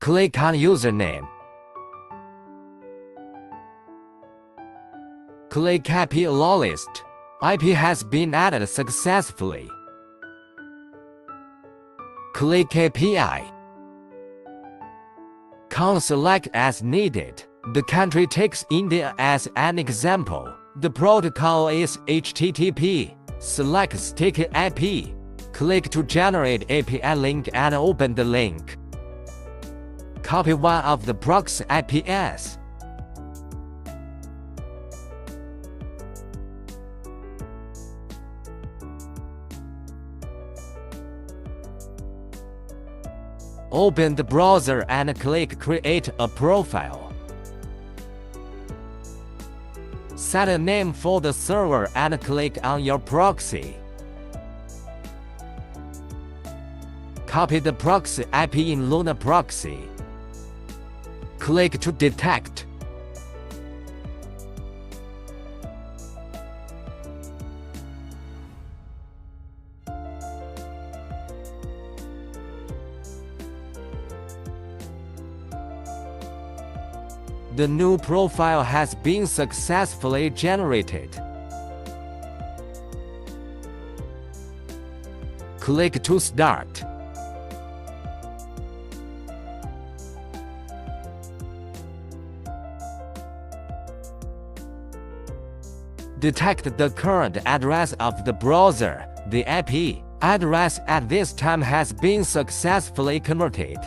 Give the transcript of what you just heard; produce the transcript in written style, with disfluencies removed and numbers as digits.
Click on username. Click IP Allow List. IP has been added successfully. Click API. Select as needed. The country takes India as an example. The protocol is HTTP. Select Sticky IP. Click to generate API link and open the link. Copy one of the proxy IPs. Open the browser and click Create a profile. Set a name for the server and click on your proxy. Copy the proxy IP in Lunaproxy. Click to detect. The new profile has been successfully generated. Click to start. Detect the current address of the browser. The IP address at this time has been successfully converted.